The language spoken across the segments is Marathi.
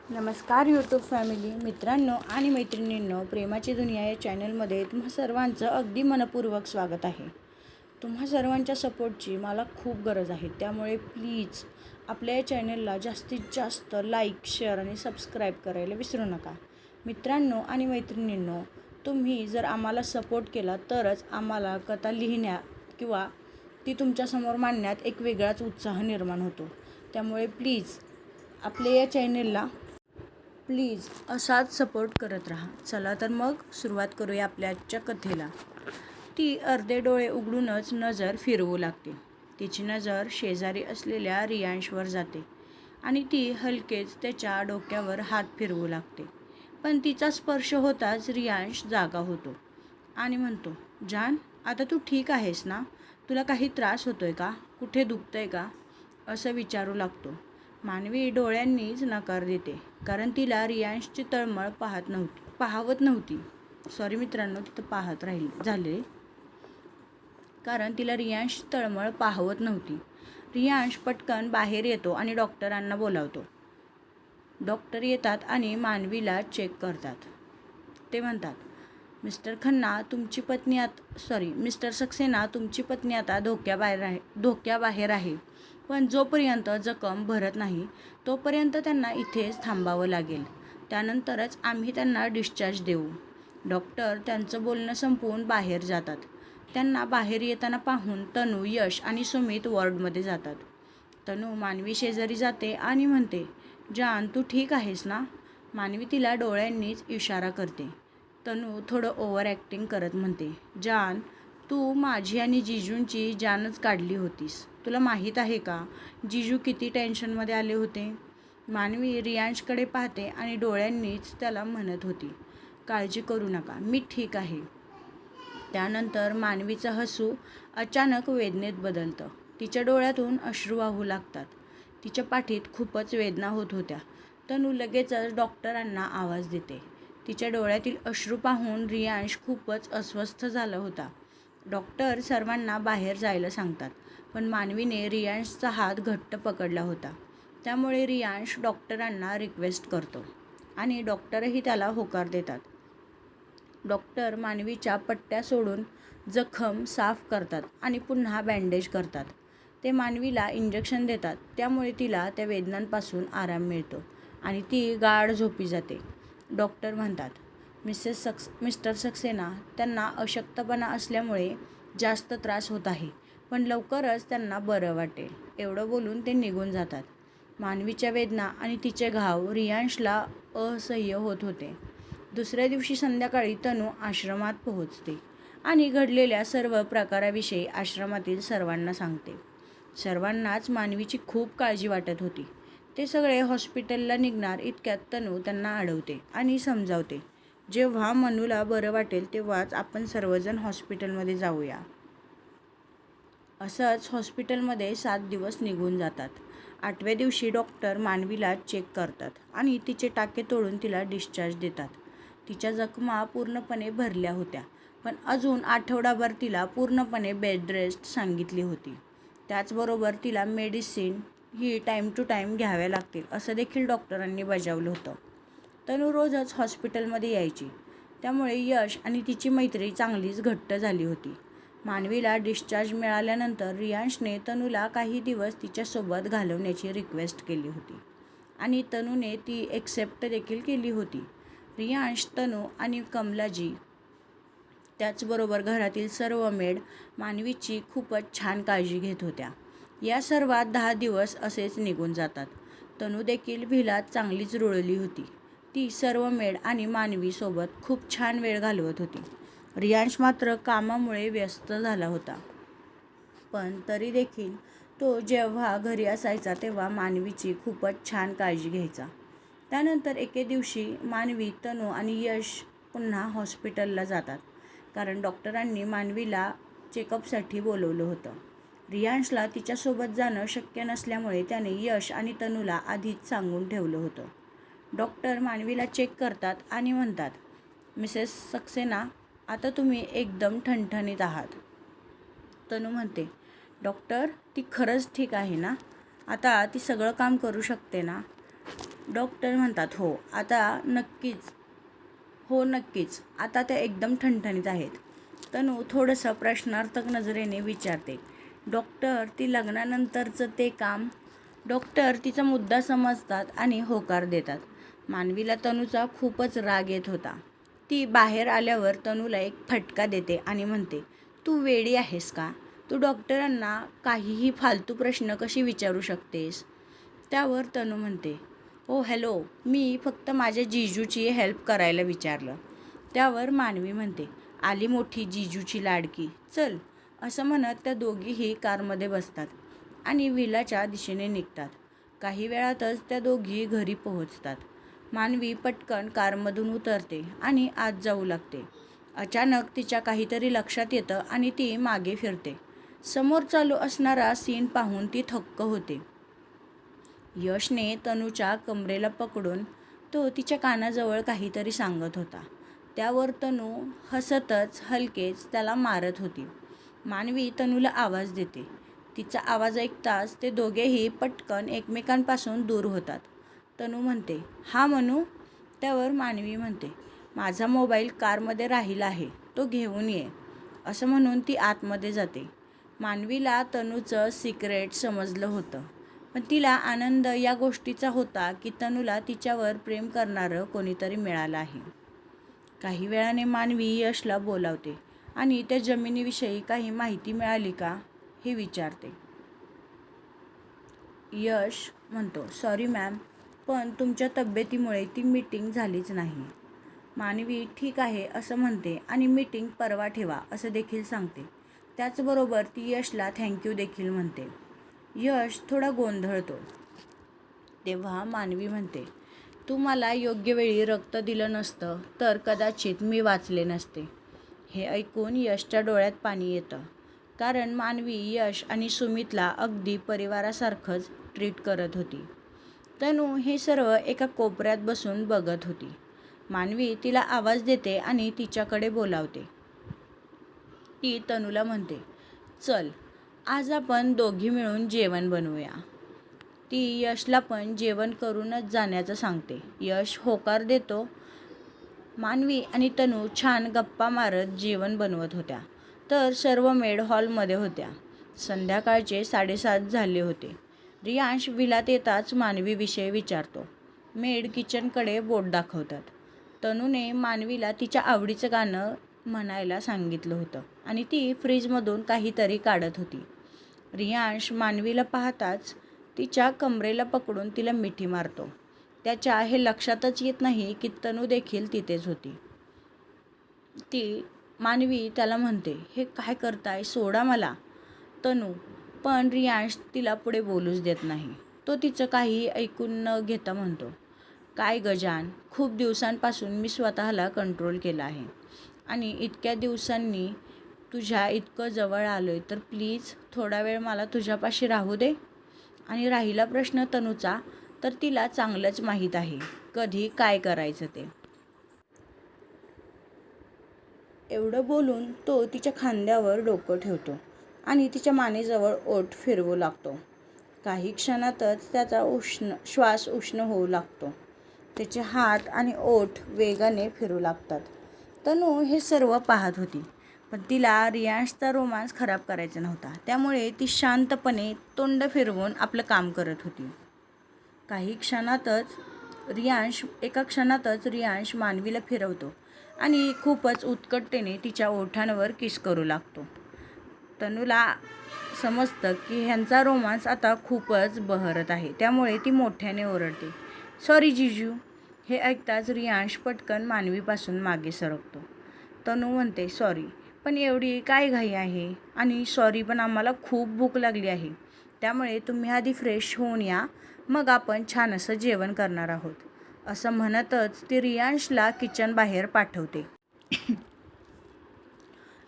नमस्कार यूट्यूब फॅमिली मित्रांनो आणि मैत्रिणींनो, प्रेमाची दुनिया या चॅनलमध्ये तुम्हा सर्वांचं अगदी मनपूर्वक स्वागत आहे. तुम्हा सर्वांच्या सपोर्टची मला खूप गरज आहे. त्यामुळे प्लीज आपल्या या चॅनलला जास्तीत जास्त लाईक, शेअर आणि सबस्क्राईब करायला विसरू नका. मित्रांनो आणि मैत्रिणींनो, तुम्ही जर आम्हाला सपोर्ट केला तरच आम्हाला कथा लिहिण्यात किंवा ती तुमच्यासमोर मांडण्यात एक वेगळाच उत्साह निर्माण होतो. त्यामुळे प्लीज आपल्या या चॅनलला असाच सपोर्ट करत राहा. चला तर मग सुरुवात करूया आपल्या आजच्या कथेला. ती अर्धे डोळे उघडूनच नजर फिरवू लागते. तिची नजर शेजारी असलेल्या रियांशवर जाते आणि ती हलकेच त्याच्या डोक्यावर हात फिरवू लागते. पण तिचा स्पर्श होताच रियांश जागा होतो आणि म्हणतो, जान, आता तू ठीक आहेस ना? तुला काही त्रास होतोय का? कुठे दुखतंय का? असं विचारू लागतो. मानवी डोळ्यांनीच नकार देते, कारण तिला रियांशची तळमळ पाहवत नव्हती. सॉरी मित्रांनो, तिथं पाहत झाले, कारण तिला रियांशची तळमळ पाहवत नव्हती. रियांश पटकन बाहेर येतो आणि डॉक्टरांना बोलावतो. डॉक्टर येतात आणि मानवीला चेक करतात. ते म्हणतात, मिस्टर सक्सेना, तुमची पत्नी आता धोक्याबाहेर आहे. पण जोपर्यंत जखम भरत नाही तोपर्यंत त्यांना इथेच थांबावं लागेल. त्यानंतरच आम्ही त्यांना डिस्चार्ज देऊ. डॉक्टर त्यांचं बोलणं संपवून बाहेर जातात. त्यांना बाहेर येताना पाहून तनू, यश आणि सुमित वॉर्डमध्ये जातात. तनू मानवी शेजारी जाते आणि म्हणते, जान, तू ठीक आहेस ना? मानवी तिला डोळ्यांनीच इशारा करते. तनू थोडं ओव्हर ॲक्टिंग करत म्हणते, जान, तू माझी आणि जिजूंची जानच काढली होतीस. तुला माहीत आहे का जिजू किती टेन्शनमध्ये आले होते? मानवी रियांशकडे पाहते आणि डोळ्यांनीच त्याला म्हणत होती, काळजी करू नका, मी ठीक आहे. त्यानंतर मानवीचं हसू अचानक वेदनेत बदलतं. तिच्या डोळ्यातून अश्रू वाहू लागतात. तिच्या पाठीत खूपच वेदना होत होत्या. तनू लगेचच डॉक्टरांना आवाज देते. तिच्या डोळ्यातील अश्रू पाहून रियांश खूपच अस्वस्थ झाला होता. डॉक्टर सर्वांना बाहेर जायला सांगतात, पण मानवीने रियांशचा हात घट्ट पकडला होता. त्यामुळे रियांश डॉक्टरांना रिक्वेस्ट करतो आणि डॉक्टरही त्याला होकार देतात. डॉक्टर मानवीच्या पट्ट्या सोडून जखम साफ करतात आणि पुन्हा बँडेज करतात. ते मानवीला इंजेक्शन देतात. त्यामुळे तिला त्या वेदनांपासून आराम मिळतो आणि ती गाढ झोपी जाते. डॉक्टर म्हणतात, मिस्टर सक्सेना, त्यांना अशक्तपणा असल्यामुळे जास्त त्रास होत आहे, पण लवकरच त्यांना बरं वाटेल. एवढं बोलून ते निघून जातात. मानवीच्या वेदना आणि तिचे घाव रियांशला असह्य होत होते. दुसऱ्या दिवशी संध्याकाळी तनू आश्रमात पोहोचते आणि घडलेल्या सर्व प्रकाराविषयी आश्रमातील सर्वांना सांगते. सर्वांनाच मानवीची खूप काळजी वाटत होती. ते सगळे हॉस्पिटलला निघणार इतक्यात तनू त्यांना अडवते आणि समजावते, जेव्हा मनूला बरं वाटेल तेव्हाच आपण सर्वजण हॉस्पिटलमध्ये जाऊया. असंच हॉस्पिटलमध्ये 7 दिवस निघून जातात. 8व्या दिवशी डॉक्टर मानवीला चेक करतात आणि तिचे टाके तोडून तिला डिस्चार्ज देतात. तिच्या जखमा पूर्णपणे भरल्या होत्या, पण अजून आठवडाभर तिला पूर्णपणे बेड रेस्ट सांगितली होती. त्याचबरोबर तिला मेडिसिन ही टाईम टू टाईम घ्याव्या लागतील असं देखील डॉक्टरांनी बजावलं होतं. तनू रोजच हॉस्पिटलमध्ये यायची. त्यामुळे यश आणि तिची मैत्री चांगलीच घट्ट झाली होती. मानवीला डिस्चार्ज मिळाल्यानंतर रियांशने तनूला काही दिवस तिच्यासोबत घालवण्याची रिक्वेस्ट केली होती आणि तनूने ती एक्सेप्ट देखील केली होती. रियांश, तनू आणि कमलाजी, त्याचबरोबर घरातील सर्व मेड मानवीची खूपच छान काळजी घेत होत्या. या सर्वात 10 दिवस असेच निघून जातात. तनू देखील भिलात चांगलीच रुळली होती. ती सर्व मेड आणि मानवी सोबत खूप छान वेळ घालवत होती. रियांश मात्र कामामुळे व्यस्त झाला होता, पण तरी देखील तो जेव्हा घरी असायचा तेव्हा मानवीची खूपच छान काळजी घ्यायचा. त्यानंतर एके दिवशी मानवी, तनू आणि यश पुन्हा हॉस्पिटलला जातात, कारण डॉक्टरांनी मानवीला चेकअपसाठी बोलवलं होतं. रियांशला तिच्यासोबत जाणं शक्य नसल्यामुळे त्याने यश आणि तनूला आधीच सांगून ठेवलं होतं. डॉक्टर मानवीला चेक करतात आणि म्हणतात, मिसेस सक्सेना, आता तुम्ही एकदम ठणठणीत आहात. तनू म्हणते, डॉक्टर, ती खरंच ठीक आहे ना? आता ती सगळं काम करू शकते ना? डॉक्टर म्हणतात हो नक्कीच आता त्या एकदम ठणठणीत आहेत. तनू थोडंसं प्रश्नार्थक नजरेने विचारते, डॉक्टर ती लग्नानंतरचं ते काम? डॉक्टर तिचा मुद्दा समजतात आणि होकार देतात. मानवीला तनूचा खूपच राग येत होता. ती बाहेर आल्यावर तनूला एक फटका देते आणि म्हणते, तू वेडी आहेस का? तू डॉक्टरांना काहीही फालतू प्रश्न कशी विचारू शकतेस? त्यावर तनू म्हणते, ओ हॅलो, मी फक्त माझ्या जिजूची हेल्प करायला विचारलं. त्यावर मानवी म्हणते, आली मोठी जिजूची लाडकी, चल. असं म्हणत त्या दोघीही कारमध्ये बसतात आणि विलाच्या दिशेने निघतात. काही वेळातच त्या दोघी घरी पोहोचतात. मानवी पटकन कारमधून उतरते आणि आत जाऊ लागते. अचानक तिच्या काहीतरी लक्षात येतं आणि ती मागे फिरते. समोर चालू असणारा सीन पाहून ती थक्क होते. यशने तनूच्या कमरेला पकडून तो तिच्या कानाजवळ काहीतरी सांगत होता. त्यावर तनू हसतच हलकेच त्याला मारत होती. मानवी तनूला आवाज देते. तिचा आवाज ऐकताच ते दोघेही पटकन एकमेकांपासून दूर होतात. तनू म्हणते, हा मनू? त्यावर मानवी म्हणते, माझा मोबाईल कारमध्ये राहिला आहे, तो घेऊन ये. असं म्हणून ती आतमध्ये जाते. मानवीला तनूचं सिक्रेट समजलं होतं, पण तिला आनंद या गोष्टीचा होता की तनूला तिच्यावर प्रेम करणारं कोणीतरी मिळालं आहे. काही वेळाने मानवी यशला बोलावते आणि त्या जमिनीविषयी काही माहिती मिळाली का हे विचारते. यश म्हणतो, सॉरी मॅम, पण तुमच्या तब्येतीमुळे ती मीटिंग झालीच नाही. मानवी ठीक आहे असं म्हणते आणि मीटिंग परवा ठेवा असं देखील सांगते. त्याचबरोबर ती यशला थँक्यू देखील म्हणते. यश थोडा गोंधळतो. तेव्हा मानवी म्हणते, तू मला योग्य वेळी रक्त दिलं नसतं तर कदाचित मी वाचले नसते. हे ऐकून यशच्या डोळ्यात पाणी येतं, कारण मानवी यश आणि सुमितला अगदी परिवारासारखंच ट्रीट करत होती. तनू हे सर्व एका कोपऱ्यात बसून बघत होती. मानवी तिला आवाज देते आणि तिच्याकडे बोलावते. ती तनूला म्हणते, चल आज आपण दोघी मिळून जेवण बनवूया. ती यशला पण जेवण करूनच जाण्याचं सांगते. यश होकार देतो. मानवी आणि तनू छान गप्पा मारत जेवण बनवत होत्या तर सर्व मेड हॉलमध्ये होत्या. संध्याकाळचे 7:30 झाले होते. रियांश विलात येताच मानवीविषयी विचारतो. मेड किचनकडे बोट दाखवतात. तनूने मानवीला तिच्या आवडीचं गाणं म्हणायला सांगितलं होतं आणि ती फ्रीजमधून काहीतरी काढत होती. रियांश मानवीला पाहताच तिच्या कमरेला पकडून तिला मिठी मारतो. त्याच्या हे लक्षातच येत नाही की तनू देखील तिथेच होती. मानवी त्याला म्हणते, हे काय करताय, सोडा मला. तनू पण रियांश तिला पुढे बोलूच देत नाही. तो तिचं काही ऐकून न घेता म्हणतो, काय गजान, खूप दिवसांपासून मी स्वतःला कंट्रोल केलं आहे आणि इतक्या दिवसांनी तुझ्या इतकं जवळ आलोय तर प्लीज थोडा वेळ मला तुझ्यापाशी राहू दे. आणि राहिला प्रश्न तनूचा, तर तिला चांगलंच माहीत आहे कधी काय करायचं ते. एवढं बोलून तो तिच्या खांद्यावर डोकं ठेवतो आणि तिच्या मानेजवळ ओठ फिरवू लागतो. काही क्षणातच त्याचा श्वास उष्ण होऊ लागतो. त्याचे हात आणि ओठ वेगाने फिरू लागतात. तनू हे सर्व पाहत होती, पण तिला रियांशचा रोमांस खराब करायचा नव्हता. त्यामुळे ती शांतपणे तोंड फिरवून आपलं काम करत होती. एका क्षणातच रियांश मानवीला फिरवतो आणि खूपच उत्कटतेने तिच्या ओठांवर किस करू लागतो. तनूला समजतं की ह्यांचा रोमांस आता खूपच बहरत आहे. त्यामुळे ती मोठ्याने ओरडते, सॉरी जीजू. हे ऐकताच रियांश पटकन मानवीपासून मागे सरकतो. तनू म्हणते, सॉरी, पण एवढी काय घाई आहे? आणि सॉरी, पण आम्हाला खूप भूक लागली आहे. त्यामुळे तुम्ही आधी फ्रेश होऊन या, मग आपण छान असं जेवण करणार आहोत. असं म्हणतच ती रियांशला किचन बाहेर पाठवते.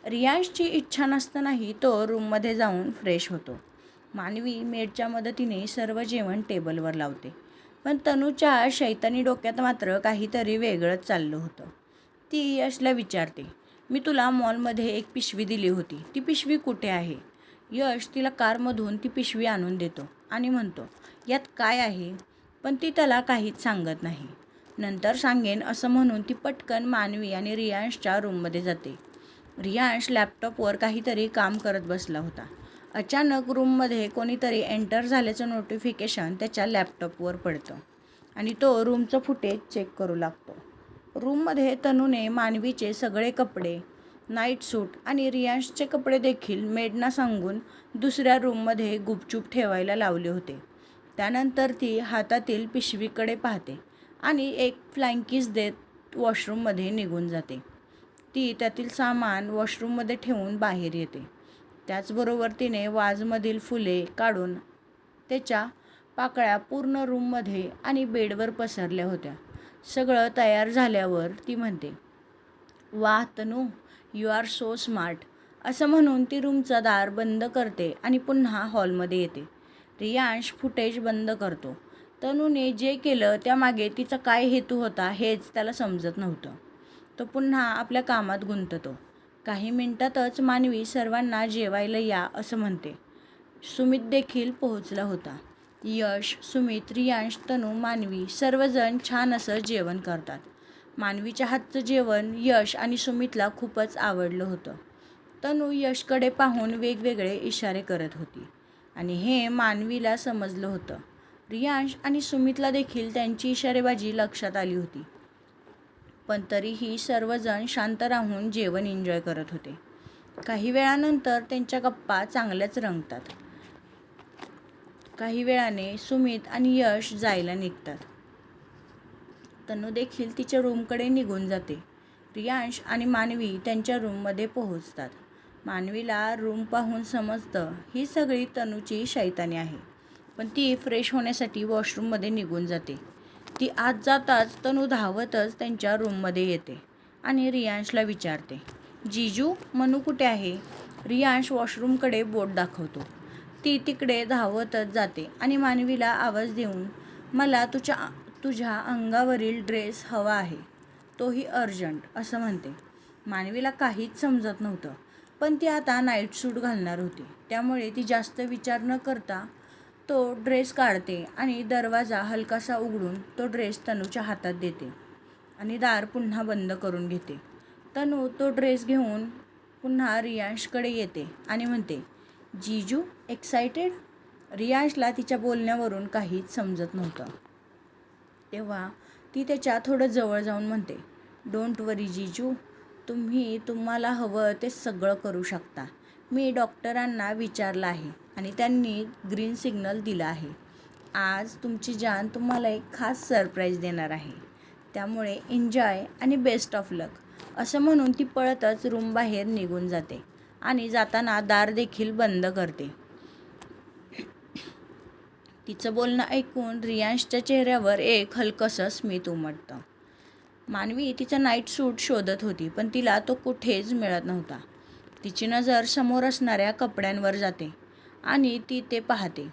रियांशची इच्छा नसतानाही तो रूममध्ये जाऊन फ्रेश होतो. मानवी मेडच्या मदतीने सर्व जेवण टेबलवर लावते. पण तनूच्या शैतानी डोक्यात मात्र काहीतरी वेगळंच चाललं होतं. ती यशला विचारते, मी तुला मॉलमध्ये एक पिशवी दिली होती, ती पिशवी कुठे आहे? यश तिला कारमधून ती पिशवी आणून देतो आणि म्हणतो, यात काय आहे? पण ती त्याला काहीच सांगत नाही. नंतर सांगेन असं म्हणून ती पटकन मानवी आणि रियांशच्या रूममध्ये जाते. रियांश लॅपटॉपवर काहीतरी काम करत बसला होता. अचानक रूममध्ये कोणीतरी एंटर झाल्याचं नोटिफिकेशन त्याच्या लॅपटॉपवर पडतं आणि तो रूमचं फुटेज चेक करू लागतो. रूममध्ये तनूने मानवीचे सगळे कपडे, नाईट सूट आणि रियांशचे कपडे देखील मेडना सांगून दुसऱ्या रूममध्ये गुपचूप ठेवायला लावले होते. त्यानंतर ती हातातील पिशवीकडे पाहते आणि एक फ्लाइंग किस देत वॉशरूममध्ये निघून जाते. ती त्यातील सामान वॉशरूममध्ये ठेवून बाहेर येते. त्याचबरोबर तिने वाजमधील फुले काढून त्याच्या पाकळ्या पूर्ण रूममध्ये आणि बेडवर पसरल्या होत्या. सगळं तयार झाल्यावर ती म्हणते, "वाह तनू, यू आर सो स्मार्ट." असं म्हणून ती रूमचं दार बंद करते आणि पुन्हा हॉलमध्ये येते. रियांश फुटेज बंद करतो. तनूने जे केलं त्यामागे तिचा काय हेतू होता हेच त्याला समजत नव्हतं. तो पुन्हा आपल्या कामात गुंततो. काही मिनिटातच मानवी सर्वांना जेवायला या असं म्हणते. सुमित देखील पोहोचला होता. यश, सुमित, रियांश, तनू, मानवी सर्वजण छान असं जेवण करतात. मानवीच्या हातचं जेवण यश आणि सुमितला खूपच आवडलं होतं. तनू यशकडे पाहून वेगवेगळे इशारे करत होती आणि हे मानवीला समजलं होतं. रियांश आणि सुमितला देखील त्यांची इशारेबाजी लक्षात आली होती. पण तरीही सर्वजण शांत राहून जेवण एन्जॉय करत होते. काही वेळानंतर त्यांच्या गप्पा चांगल्याच रंगतात. काही वेळाने सुमित आणि यश जायला निघतात. तनू देखील तिच्या रूमकडे निघून जाते. रियांश आणि मानवी त्यांच्या रूममध्ये पोहोचतात. मानवीला रूम पाहून समजतं ही सगळी तनूची शैतानी आहे. पण ती फ्रेश होण्यासाठी वॉशरूममध्ये निघून जाते. ती आत जाताच तनू धावतच त्यांच्या रूममध्ये येते आणि रियांशला विचारते, "जीजू, मनू कुठे आहे?" रियांश वॉशरूमकडे बोट दाखवतो. ती तिकडे धावतच जाते आणि मानवीला आवाज देऊन, "मला तुझ्या अंगावरील ड्रेस हवा आहे, तोही अर्जंट," असं म्हणते. मानवीला काहीच समजत नव्हतं, पण ती आता नाईट सूट घालणार होती. त्यामुळे ती जास्त विचार न करता तो ड्रेस काढते आणि दरवाजा हलकासा उघडून तो ड्रेस तनूच्या हातात देते आणि दार पुन्हा बंद करून घेते. तनू तो ड्रेस घेऊन पुन्हा रियांशकडे येते आणि म्हणते, "जीजू, एक्सायटेड?" रियांशला तिच्या बोलण्यावरून काहीच समजत नव्हतं. तेव्हा ती त्याच्या थोडं जवळ जाऊन म्हणते, "डोंट वरी जीजू, तुम्हाला हवं ते सगळं करू शकता. मी डॉक्टरांना विचारलं आहे आणि त्यांनी ग्रीन सिग्नल दिला आहे. आज तुमची जान तुम्हाला एक खास सरप्राईज देणार आहे. त्यामुळे एन्जॉय आणि बेस्ट ऑफ लक." असं म्हणून ती पळतच रूमबाहेर निघून जाते आणि जाताना दार देखील बंद करते. तिचं बोलणं ऐकून रियांशच्या चेहऱ्यावर एक हलकंसं स्मित उमटतं. मानवी तिचा नाईट सूट शोधत होती, पण तिला तो कुठेच मिळत नव्हता. तिची नजर समोर असणाऱ्या कपड्यांवर जाते आणि ती ते पाहते.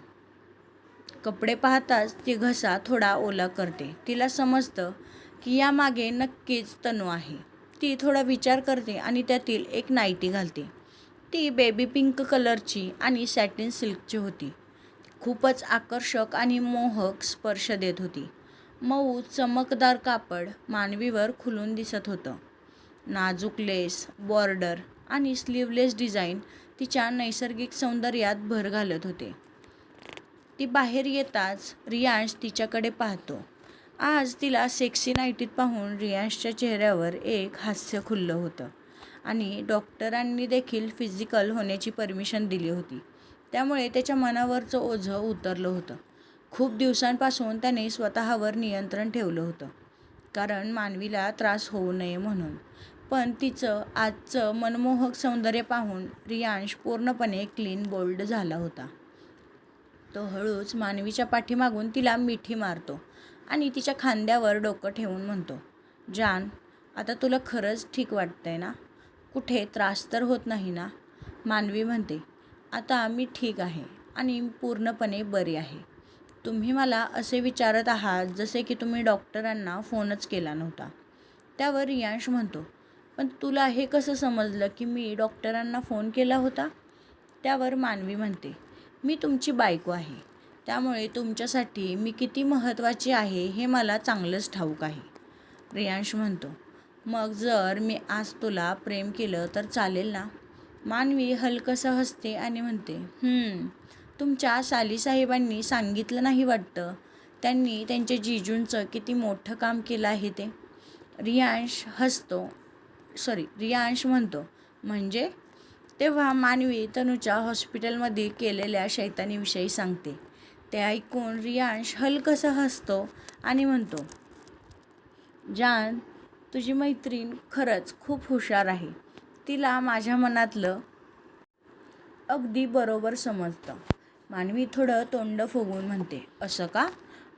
कपडे पाहताच ती घसा थोडा ओला करते. तिला समजतं की यामागे नक्कीच तनू आहे. ती थोडा विचार करते आणि त्यातील एक नाईटी घालते. ती बेबी पिंक कलरची आणि सॅटिन सिल्कची होती. खूपच आकर्षक आणि मोहक स्पर्श देत होती. मऊ चमकदार कापड मानवीवर खुलून दिसत होतं. नाजूक लेस, बॉर्डर आणि स्लीवलेस डिझाईन तिच्या नैसर्गिक सौंदर्यात भर घालत होते. ती बाहेर येताच रियांश तिच्याकडे पाहतो. आज तिला सेक्सी नाईटीत पाहून रियांशच्या चेहऱ्यावर एक हास्य खुललं होतं आणि डॉक्टरांनी देखील फिजिकल होण्याची परमिशन दिली होती. त्यामुळे त्याच्या मनावरचं ओझं उतरलं होतं. खूप दिवसांपासून त्याने स्वतःवर नियंत्रण ठेवलं होतं, कारण मानवीला त्रास होऊ नये म्हणून. पण तिचं आजचं मनमोहक सौंदर्य पाहून रियांश पूर्णपणे क्लीन बोल्ड झाला होता. तो हळूच मानवीच्या पाठीमागून तिला मिठी मारतो आणि तिच्या खांद्यावर डोकं ठेवून म्हणतो, "जान, आता तुला खरंच ठीक वाटतंय ना? कुठे त्रास तर होत नाही ना?" मानवी म्हणते, "आता मी ठीक आहे आणि पूर्णपणे बरी आहे. तुम्ही मला असे विचारत आहात जसे की तुम्ही डॉक्टरांना फोनच केला नव्हता." त्यावर रियांश म्हणतो, "पण तुला हे कसं समजलं की मी डॉक्टरांना फोन केला होता?" त्यावर मानवी म्हणते, "मी तुमची बायको आहे. त्यामुळे तुमच्यासाठी मी किती महत्त्वाची आहे हे मला चांगलंच ठाऊक आहे. रियांश म्हणतो. मग जर मी आज तुला प्रेम केलं तर चालेल ना? मानवी हलकंसं हसते आणि म्हणते, तुमच्या सालीसाहेबांनी सांगितलं नाही वाटतं. त्यांनी त्यांच्या जिजूंचं किती मोठं काम केलं आहे ते. रियांश म्हणतो, म्हणजे? तेव्हा मानवी तनूच्या हॉस्पिटलमध्ये केलेल्या शैतानीविषयी सांगते. ते ऐकून रियांश हलकंसं हसतो आणि म्हणतो, जान, तुझी मैत्रीण खरंच खूप हुशार आहे. तिला माझ्या मनातलं अगदी बरोबर समजतं. मानवी थोडं तोंड फुगवून म्हणते, असं का?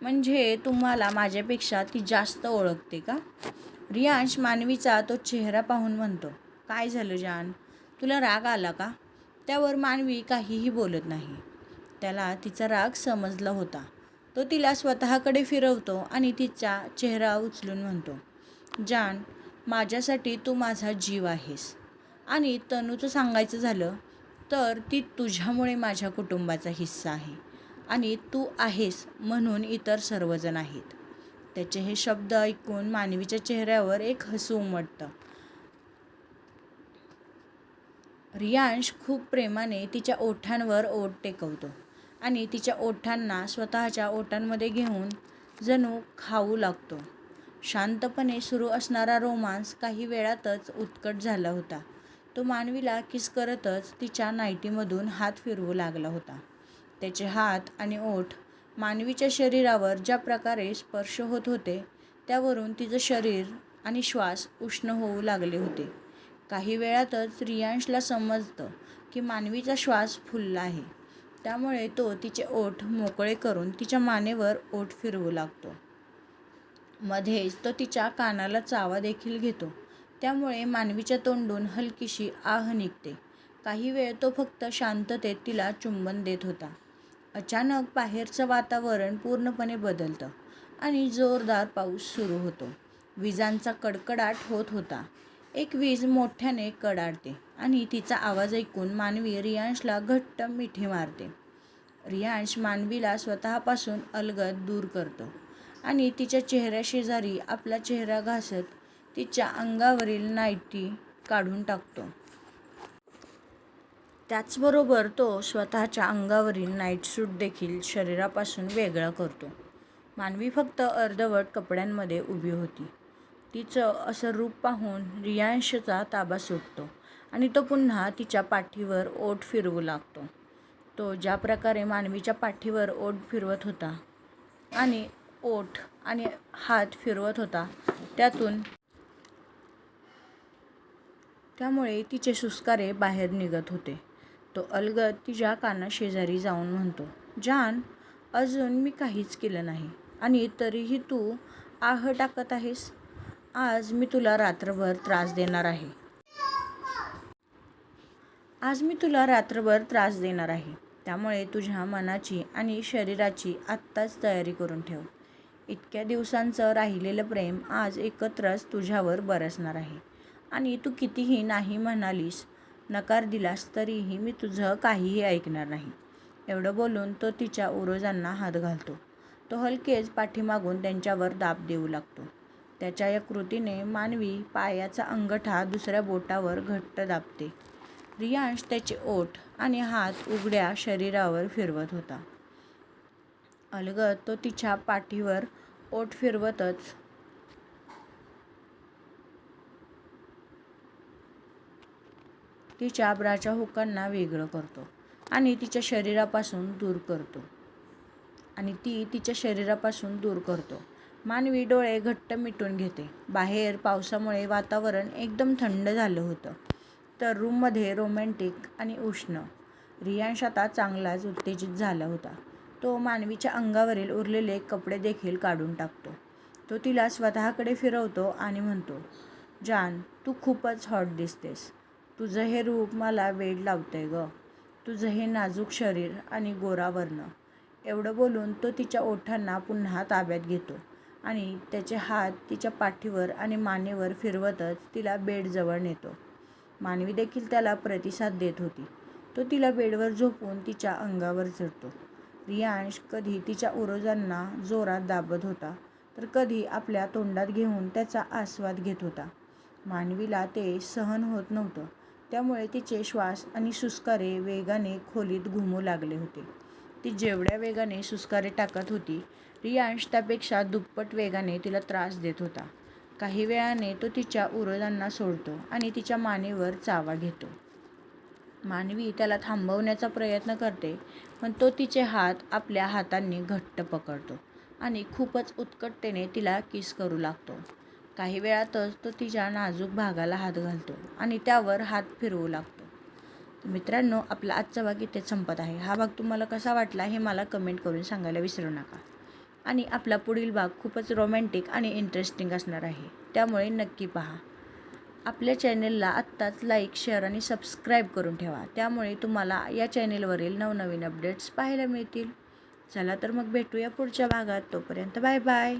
म्हणजे तुम्हाला माझ्यापेक्षा ती जास्त ओळखते का? रियांश मानवीचा तो चेहरा पाहून म्हणतो, काय झालं जान? तुला राग आला का? त्यावर मानवी काहीही बोलत नाही. त्याला तिचा राग समजला होता. तो तिला स्वतःकडे फिरवतो आणि तिचा चेहरा उचलून म्हणतो, जान, माझ्यासाठी तू माझा जीव आहेस. आणि तनूचं सांगायचं झालं तर ती तुझ्यामुळे माझ्या कुटुंबाचा हिस्सा आहे. आणि तू आहेस म्हणून इतर सर्वजण आहेत. त्याचे हे शब्द ऐकून मानवीच्या चेहऱ्यावर एक हसू उमटतं. रियांश खूप प्रेमाने तिच्या ओठांवर ओठ टेकवतो आणि तिच्या ओठांना स्वतःच्या ओठांमध्ये घेऊन जणू खाऊ लागतो. शांतपणे सुरू असणारा रोमांस काही वेळातच उत्कट झाला होता. तो मानवीला किस करतच तिच्या नाईटीमधून हात फिरवू लागला होता. त्याचे हात आणि ओठ मानवीच्या शरीरावर ज्या प्रकारे स्पर्श होत होते त्यावरून तिचं शरीर आणि श्वास उष्ण होऊ लागले होते. काही वेळातच रियांशला समजतं की मानवीचा श्वास फुलला आहे. त्यामुळे तो तिचे ओठ मोकळे करून तिच्या मानेवर ओठ फिरवू लागतो. मध्येच तो तिच्या कानाला चावा देखील घेतो. त्यामुळे मानवीच्या तोंडून हलकीशी आह निघते. काही वेळ तो फक्त शांततेत तिला चुंबन देत होता. अचानक बाहेरचं वातावरण पूर्णपणे बदलतं आणि जोरदार पाऊस सुरू होतो. विजांचा कडकडाट होत होता. एक वीज मोठ्याने कडाडते आणि तिचा आवाज ऐकून मानवी रियांशला घट्ट मिठी मारते. रियांश मानवीला स्वतःपासून अलगद दूर करतो आणि तिच्या चेहऱ्याशेजारी आपला चेहरा घासत तिच्या अंगावरील नाईटी काढून टाकतो. त्याचबरोबर तो स्वतःच्या अंगावरील नाईटसूट देखील शरीरापासून वेगळा करतो. मानवी फक्त अर्धवट कपड्यांमध्ये उभी होती. तिचं असं रूप पाहून रियांशचा ताबा सुटतो आणि तो पुन्हा तिच्या पाठीवर ओठ फिरवू लागतो. तो ज्या प्रकारे मानवीच्या पाठीवर ओठ फिरवत होता आणि ओठ आणि हात फिरवत होता त्यामुळे तिचे सुस्कारे बाहेर निघत होते. तो अलगद तिच्या कानाशेजारी जाऊन म्हणतो, जान, अजून मी काहीच केलं नाही आणि तरीही तू आह टाकत आहेस. आज मी तुला रात्रभर त्रास देणार आहे. त्यामुळे तुझ्या मनाची आणि शरीराची आत्ताच तयारी करून ठेव. इतक्या दिवसांचं राहिलेलं प्रेम आज एकत्रच तुझ्यावर बरसणार आहे. आणि तू कितीही नाही म्हणालीस, नकार दिलास तरीही मी तुझं काहीही ऐकणार नाही. एवढं बोलून तो तिच्या उरोजांना हात घालतो. तो हलकेच पाठीमागून त्यांच्यावर दाब देऊ लागतो. त्याच्या या कृतीने मानवी पायाचा अंगठा दुसऱ्या बोटावर घट्ट दाबते. रियांश त्याचे ओठ आणि हात उघड्या शरीरावर फिरवत होता. अलगद तो तिच्या पाठीवर ओठ फिरवतच तिच्या ब्राच्या हुकांना वेगळं करतो आणि ती तिच्या शरीरापासून दूर करतो. मानवी डोळे घट्ट मिटून घेते. बाहेर पावसामुळे वातावरण एकदम थंड झालं होतं, तर रूममध्ये रोमॅन्टिक आणि उष्ण. रियांश आता चांगलाच उत्तेजित झाला होता. तो मानवीच्या अंगावरील उरलेले कपडे देखील काढून टाकतो. तो तिला स्वतःकडे फिरवतो आणि म्हणतो, जान, तू खूपच हॉट दिसतेस. तुझं हे रूप मला वेड लावतंय गं. तुझं हे नाजूक शरीर आणि गोरा वर्ण. एवढं बोलून तो तिच्या ओठांना पुन्हा ताब्यात घेतो आणि त्याचे हात तिच्या पाठीवर आणि मानेवर फिरवतच तिला बेडजवळ नेतो. मानवी देखील त्याला प्रतिसाद देत होती. तो तिला बेडवर झोपून तिच्या अंगावर चढतो. रियांश कधी तिच्या उरोजांना जोरात दाबत होता, तर कधी आपल्या तोंडात घेऊन त्याचा आस्वाद घेत होता. मानवीला ते सहन होत नव्हतं, त्यामुळे तिचे श्वास आणि सुस्कारे वेगाने खोलीत घुमू लागले होते. ती जेवढ्या वेगाने सुस्कारे टाकत होती, रियांश त्यापेक्षा दुप्पट वेगाने तिला त्रास देत होता. काही वेळाने तो तिच्या उरोजांना सोडतो आणि तिच्या मानेवर चावा घेतो. मानवी त्याला थांबवण्याचा प्रयत्न करते, पण तो तिचे हात आपल्या हातांनी घट्ट पकडतो आणि खूपच उत्कटतेने तिला किस करू लागतो. काही वेळातच तो तिच्या नाजूक भागाला हात घालतो आणि त्यावर हात फिरवू लागतो. तर मित्रांनो, आपला आजचा भाग इथेच संपत आहे. हा भाग तुम्हाला कसा वाटला हे मला कमेंट करून सांगायला विसरू नका. आणि आपला पुढील भाग खूपच रोमॅन्टिक आणि इंटरेस्टिंग असणार आहे, त्यामुळे नक्की पहा. आपल्या चॅनेलला आत्ताच लाईक, शेअर आणि सबस्क्राईब करून ठेवा, त्यामुळे तुम्हाला या चॅनेलवरील नवनवीन अपडेट्स पाहायला मिळतील. चला तर मग भेटूया पुढच्या भागात. तोपर्यंत बाय बाय.